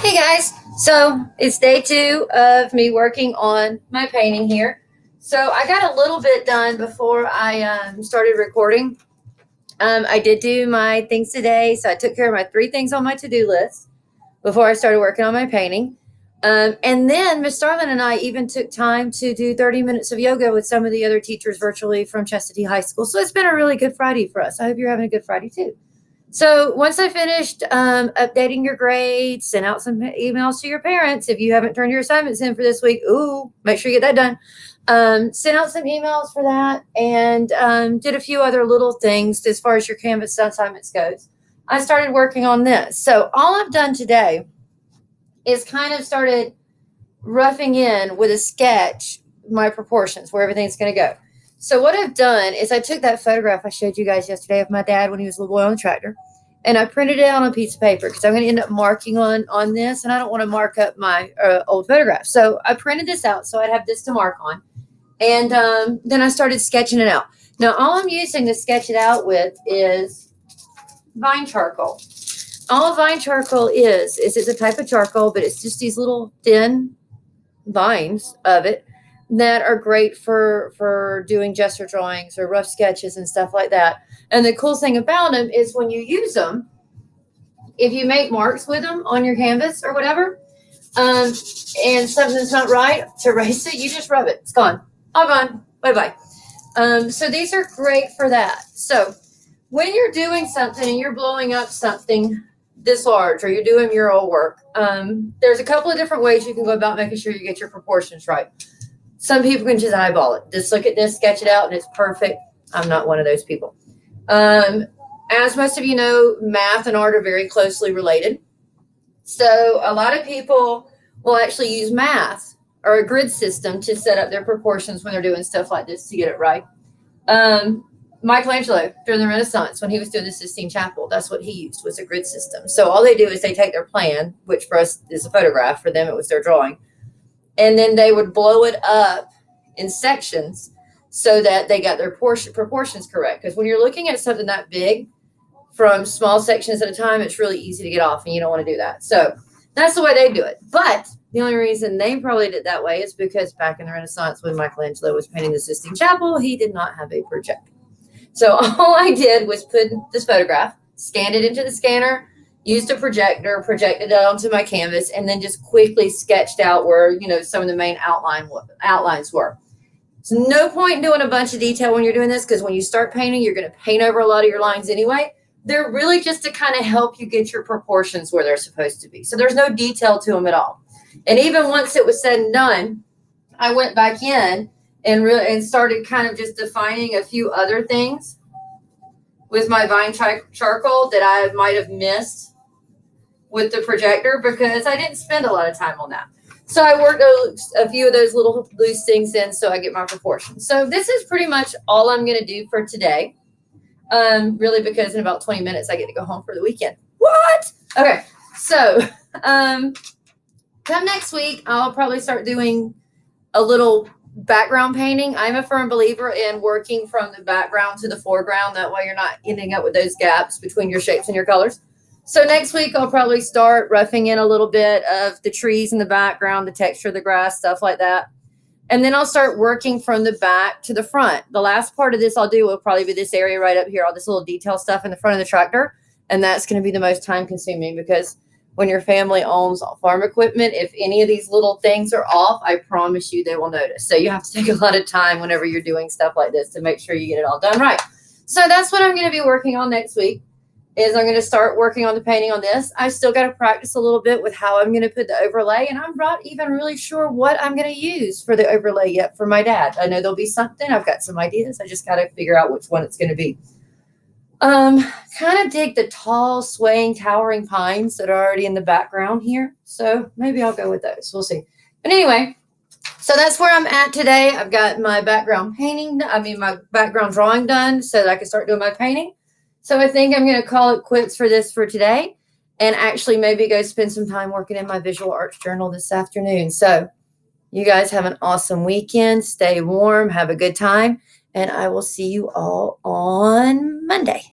Hey guys, so it's day 2 of me working on my painting here. So I got a little bit done before I started recording. I did do my things today, so I took care of my 3 things on my to-do list before I started working on my painting. And then Miss Starlin and I even took time to do 30 minutes of yoga with some of the other teachers virtually from Chestatee High School. So it's been a really good Friday for us. I hope you're having a good Friday too. So once I finished updating your grades, sent out some emails to your parents. If you haven't turned your assignments in for this week, make sure you get that done. Sent out some emails for that and did a few other little things as far as your Canvas assignments goes. I started working on this. So all I've done today is kind of started roughing in with a sketch my proportions, where everything's going to go. So what I've done is I took that photograph I showed you guys yesterday of my dad when he was a little boy on the tractor, and I printed it out on a piece of paper because I'm going to end up marking on this, and I don't want to mark up my old photograph. So I printed this out so I'd have this to mark on, and then I started sketching it out. Now all I'm using to sketch it out with is vine charcoal. All vine charcoal is it's a type of charcoal, but it's just these little thin vines of it that are great for doing gesture drawings or rough sketches and stuff like that. And the cool thing about them is when you use them, if you make marks with them on your canvas or whatever, and something's not right, to erase it, you just rub it. It's gone. All gone. Bye-bye. So these are great for that. So when you're doing something and you're blowing up something this large, or you're doing mural work, there's a couple of different ways you can go about making sure you get your proportions right. Some people can just eyeball it. Just look at this, sketch it out, and it's perfect. I'm not one of those people. As most of you know, math and art are very closely related. So a lot of people will actually use math or a grid system to set up their proportions when they're doing stuff like this to get it right. Michelangelo, during the Renaissance, when he was doing the Sistine Chapel, that's what he used, was a grid system. So all they do is they take their plan, which for us is a photograph, for them it was their drawing, and then they would blow it up in sections so that they got their proportions correct. Because when you're looking at something that big from small sections at a time, it's really easy to get off, and you don't want to do that. So that's the way they do it. But the only reason they probably did it that way is because back in the Renaissance, when Michelangelo was painting the Sistine Chapel, he did not have a projector. So all I did was put this photograph, scanned it into the scanner, used a projector, projected it onto my canvas, and then just quickly sketched out where, some of the main outlines were. There's no point in doing a bunch of detail when you're doing this, because when you start painting, you're going to paint over a lot of your lines anyway. They're really just to kind of help you get your proportions where they're supposed to be. So there's no detail to them at all. And even once it was said and done, I went back in and started kind of just defining a few other things with my vine charcoal that I might have missed with the projector, because I didn't spend a lot of time on that. So I worked a few of those little loose things in so I get my proportions. So this is pretty much all I'm going to do for today. Really, because in about 20 minutes I get to go home for the weekend. What? Okay. So come next week, I'll probably start doing a little background painting. I'm a firm believer in working from the background to the foreground. That way you're not ending up with those gaps between your shapes and your colors. So next week I'll probably start roughing in a little bit of the trees in the background, the texture of the grass, stuff like that. And then I'll start working from the back to the front. The last part of this I'll do will probably be this area right up here, all this little detail stuff in the front of the tractor. And that's going to be the most time consuming, because when your family owns farm equipment, if any of these little things are off, I promise you they will notice. So you have to take a lot of time whenever you're doing stuff like this to make sure you get it all done right. So that's what I'm going to be working on next week, is I'm going to start working on the painting on this. I still got to practice a little bit with how I'm going to put the overlay, and I'm not even really sure what I'm going to use for the overlay yet for my dad. I know there'll be something. I've got some ideas. I just got to figure out which one it's going to be. Kind of dig the tall, swaying, towering pines that are already in the background here. So maybe I'll go with those. We'll see. But anyway, so that's where I'm at today. I've got my background my background drawing done so that I can start doing my painting. So I think I'm going to call it quits for today, and actually maybe go spend some time working in my visual arts journal this afternoon. So you guys have an awesome weekend. Stay warm. Have a good time. And I will see you all on Monday.